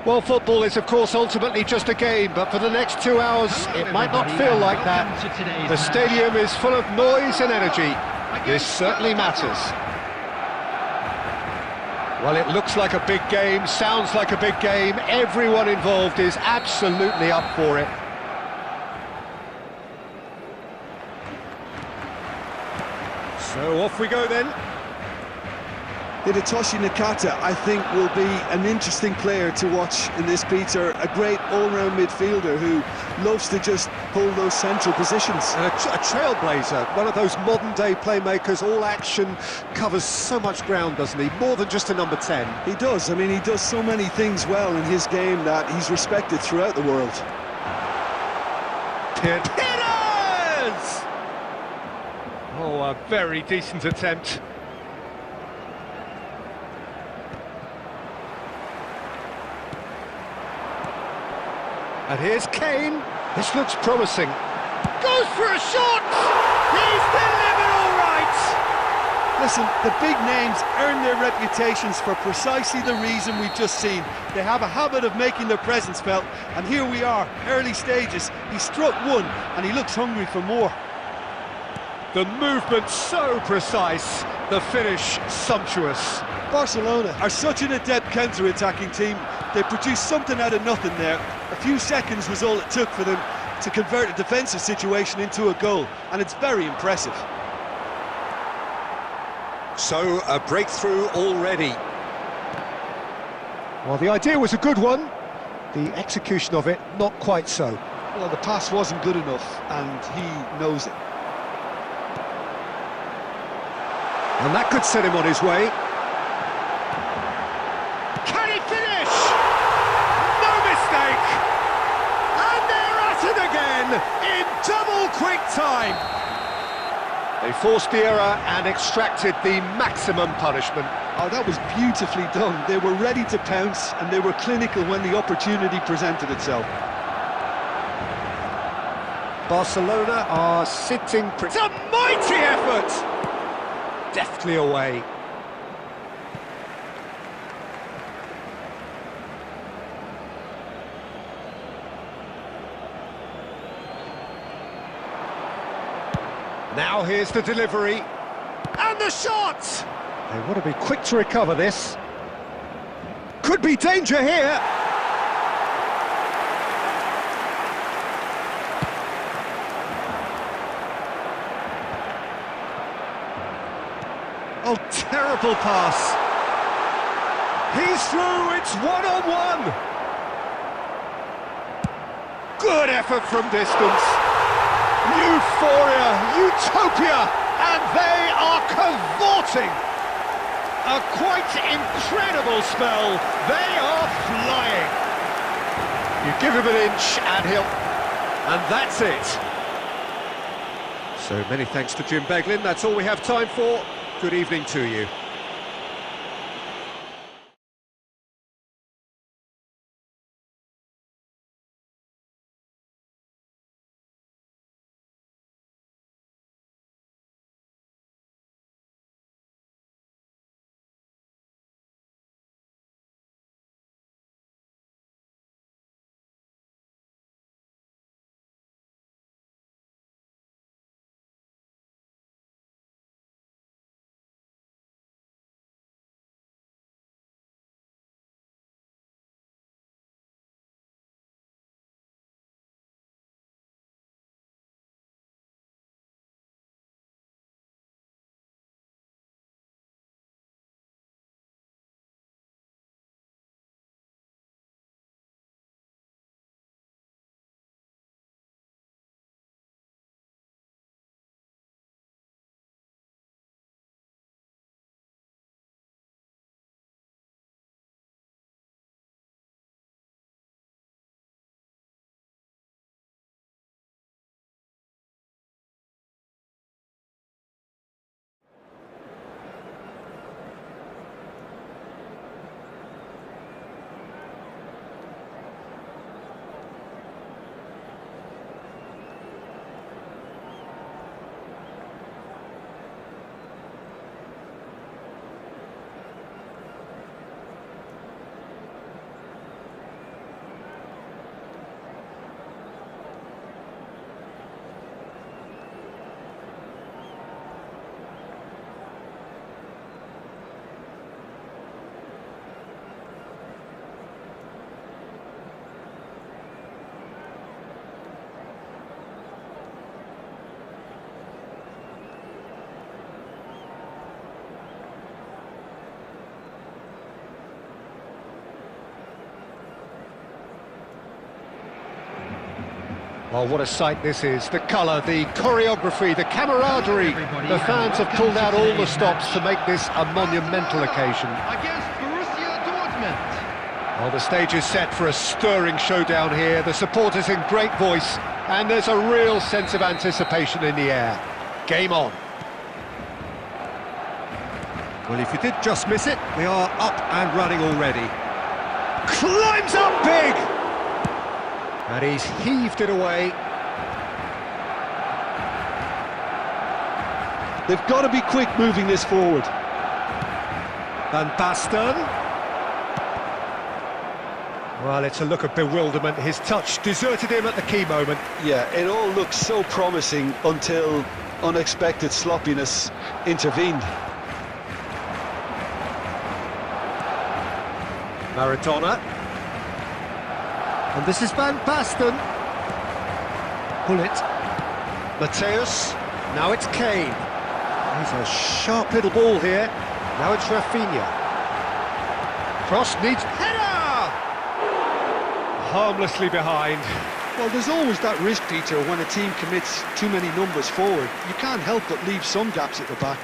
Well, football is, of course, ultimately just a game, but for the next 2 hours, it might not feel like that. The stadium is full of noise and energy. This certainly matters. Well, it looks like a big game, sounds like a big game. Everyone involved is absolutely up for it. So off we go then. Hidetoshi Nakata, I think, will be an interesting player to watch in this, Peter. A great all-round midfielder who loves to just hold those central positions. And a trailblazer, one of those modern-day playmakers. All action, covers so much ground, doesn't he? More than just a number 10. He does. I mean, he does so many things well in his game that he's respected throughout the world. Hitters! Oh, a very decent attempt. And here's Kane. This looks promising. Goes for a shot! He's delivered all right! Listen, the big names earn their reputations for precisely the reason we've just seen. They have a habit of making their presence felt, and here we are, early stages. He struck one, and he looks hungry for more. The movement so precise, the finish sumptuous. Barcelona are such an adept counter-attacking team. They produced something out of nothing there. A few seconds was all it took for them to convert a defensive situation into a goal, and it's very impressive. So, a breakthrough already. Well, the idea was a good one. The execution of it, not quite so. Well, the pass wasn't good enough, and he knows it. And that could set him on his way. Can he finish? No mistake! And they're at it again, in double quick time! They forced the error and extracted the maximum punishment. Oh, that was beautifully done. They were ready to pounce, and they were clinical when the opportunity presented itself. Barcelona are sitting pretty... It's a mighty effort! Deftly away. Now here's the delivery. And the shot! They want to be quick to recover this. Could be danger here. Oh, terrible pass. He's through, it's one-on-one. Good effort from distance. Euphoria, utopia, and they are cavorting. A quite incredible spell. They are flying. You give him an inch and and that's it. So many thanks to Jim Beglin. That's all we have time for. Good evening to you. Well, what a sight this is. The colour, the choreography, the camaraderie. The fans have pulled out all the stops to make this a monumental occasion. Against Borussia Dortmund. Well, the stage is set for a stirring showdown here. The supporters in great voice, and there's a real sense of anticipation in the air. Game on. Well, if you did just miss it, they are up and running already. Climbs up big! And he's heaved it away. They've got to be quick moving this forward. Van Basten. Well, it's a look of bewilderment. His touch deserted him at the key moment. Yeah, it all looks so promising until unexpected sloppiness intervened. Maradona. And this is Van Basten. Pullet. Mateus. Now it's Kane. He's a sharp little ball here. Now it's Rafinha. Cross needs header! Harmlessly behind. Well, there's always that risk, Peter, when a team commits too many numbers forward. You can't help but leave some gaps at the back.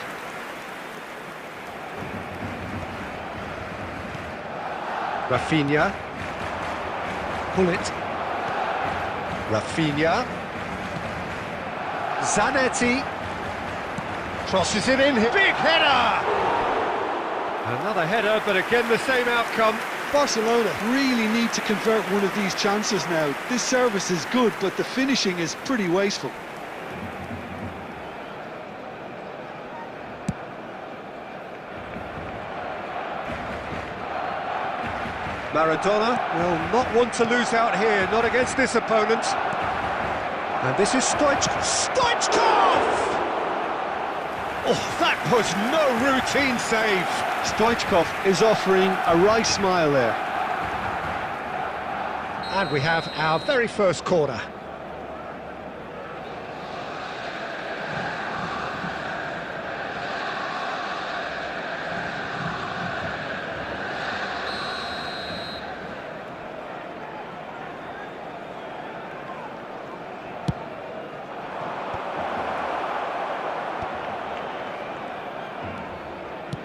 Rafinha. Pullet. Rafinha. Zanetti. Crosses it in. Big header! Another header, but again the same outcome. Barcelona really need to convert one of these chances now. This service is good, but the finishing is pretty wasteful. Maradona will not want to lose out here, not against this opponent. And this is Stoichkov! Oh, that was no routine save. Stoichkov is offering a wry smile there. And we have our very first corner.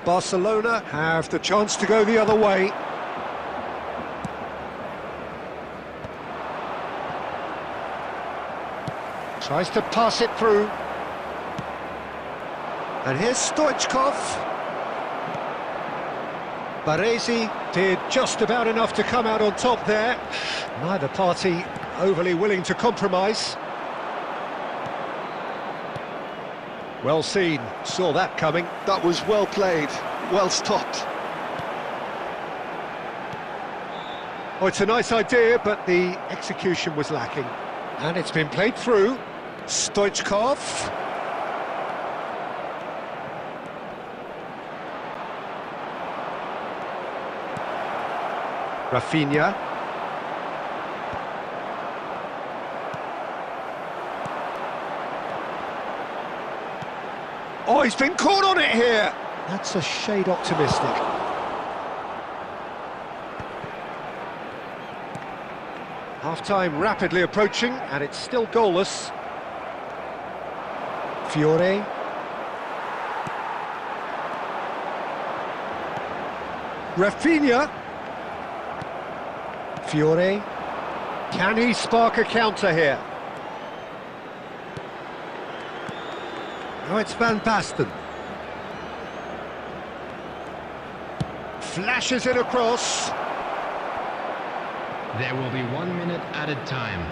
Barcelona have the chance to go the other way. Tries to pass it through. And here's Stoichkov. Baresi did just about enough to come out on top there. Neither party overly willing to compromise. Well seen, saw that coming. That was well played, well stopped. Oh, it's a nice idea, but the execution was lacking. And it's been played through. Stoichkov. Rafinha. Oh, he's been caught on it here. That's a shade optimistic. Half-time rapidly approaching, and it's still goalless. Fiore. Rafinha. Fiore. Can he spark a counter here? Now it's Van Basten. Flashes it across. There will be 1 minute added time.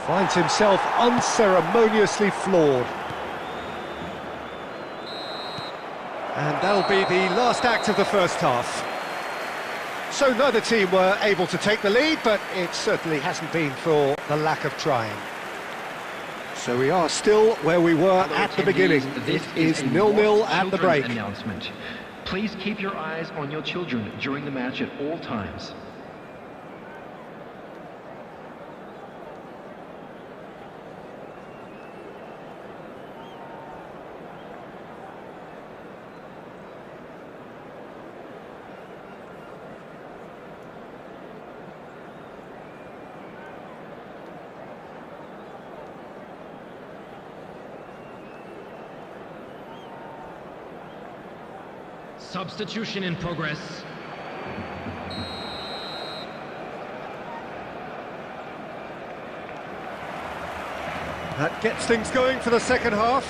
Finds himself unceremoniously floored. And that'll be the last act of the first half. So neither team were able to take the lead, but it certainly hasn't been for the lack of trying. So we are still where we were at the beginning. It is 0-0 at the break. Announcement. Please keep your eyes on your children during the match at all times. Substitution in progress. That gets things going for the second half.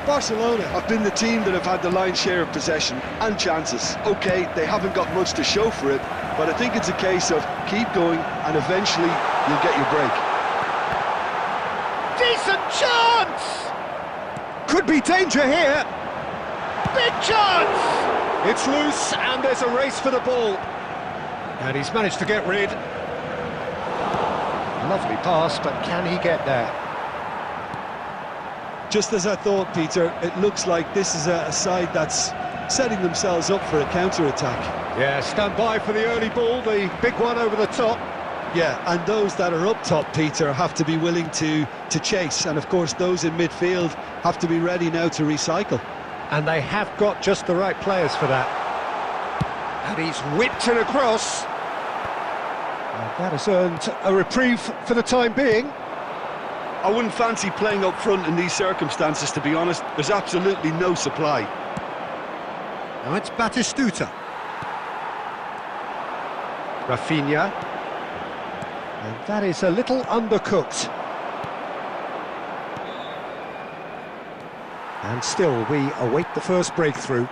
Barcelona have been the team that have had the lion's share of possession and chances. OK, they haven't got much to show for it, but I think it's a case of keep going and eventually you'll get your break. Decent chance! Could be danger here. Big chance! It's loose and there's a race for the ball. And he's managed to get rid. Lovely pass, but can he get there? Just as I thought, Peter, it looks like this is a side that's setting themselves up for a counter-attack. Yeah, stand by for the early ball, the big one over the top. Yeah, and those that are up top, Peter, have to be willing to chase. And of course, those in midfield have to be ready now to recycle. And they have got just the right players for that. And he's whipped it across. And that has earned a reprieve for the time being. I wouldn't fancy playing up front in these circumstances, to be honest. There's absolutely no supply. Now it's Batistuta. Rafinha. And that is a little undercooked. And still we await the first breakthrough.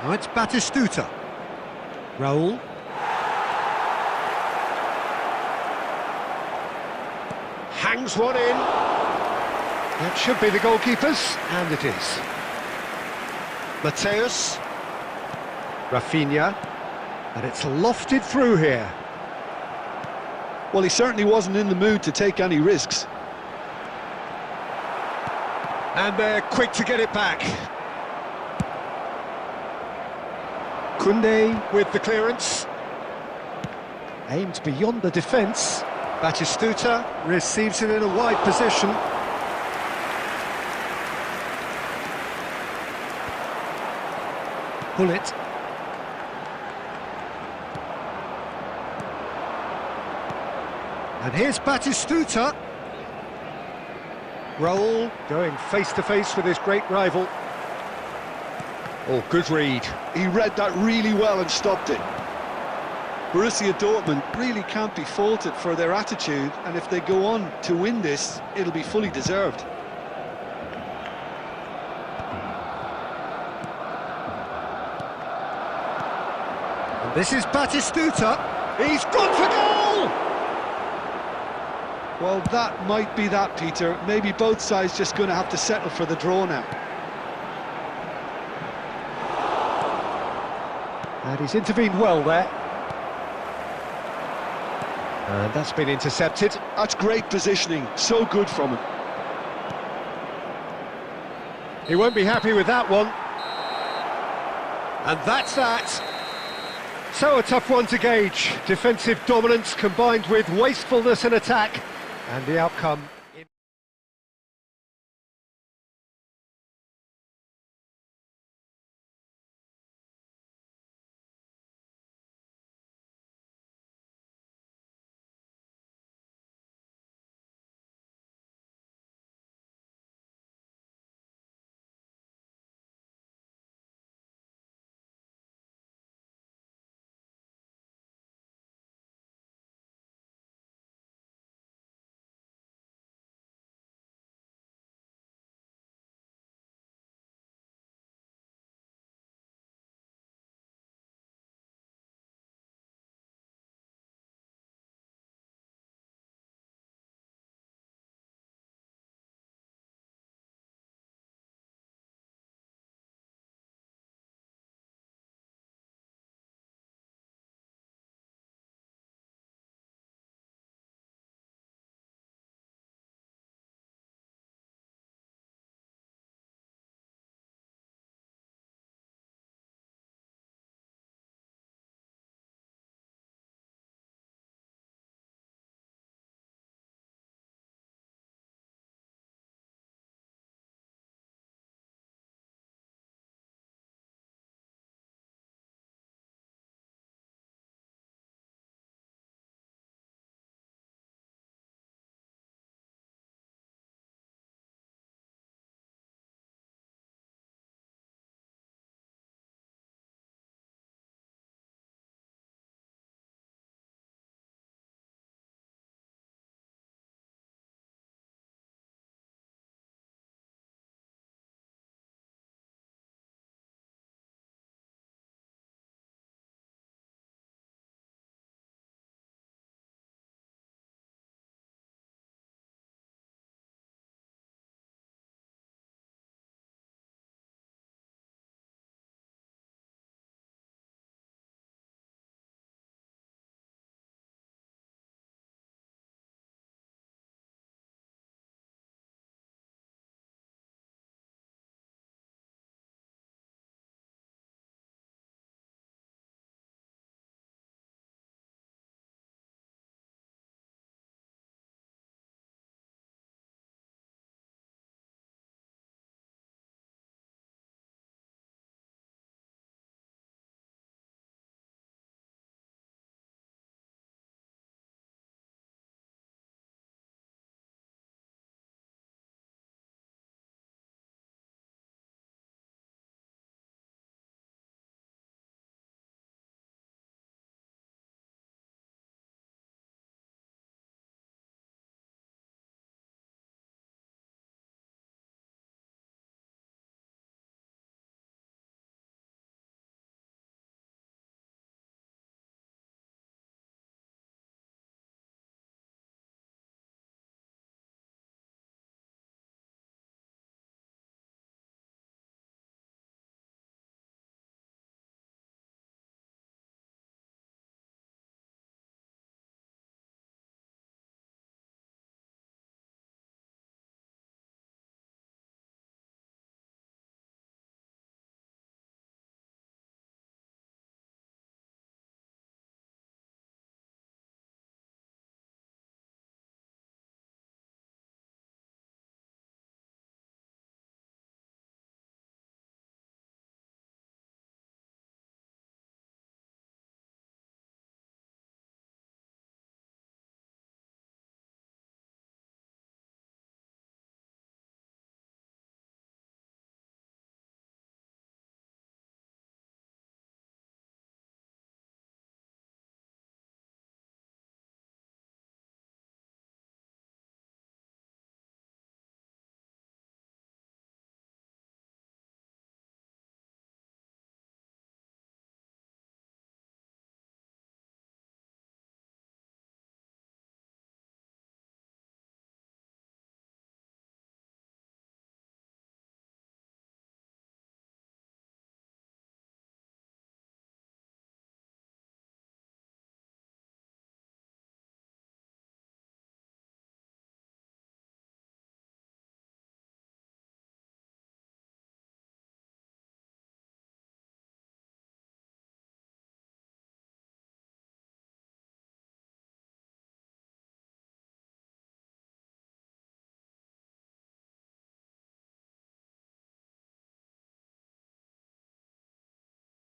Now it's Batistuta. Raul. Hangs one in. That should be the goalkeeper's, and it is. Mateus. Rafinha. And it's lofted through here. Well, he certainly wasn't in the mood to take any risks. And they're quick to get it back. Koundé with the clearance. Aimed beyond the defence. Batistuta receives it in a wide position. Bullet. And here's Batistuta. Raul going face-to-face with his great rival. Oh, good read. He read that really well and stopped it. Borussia Dortmund really can't be faulted for their attitude, and if they go on to win this, it'll be fully deserved. And this is Batistuta. He's gone for goal! Well, that might be that, Peter. Maybe both sides just going to have to settle for the draw now. And he's intervened well there. And that's been intercepted. That's great positioning, so good from him. He won't be happy with that one. And that's that. So a tough one to gauge. Defensive dominance combined with wastefulness in attack. And the outcome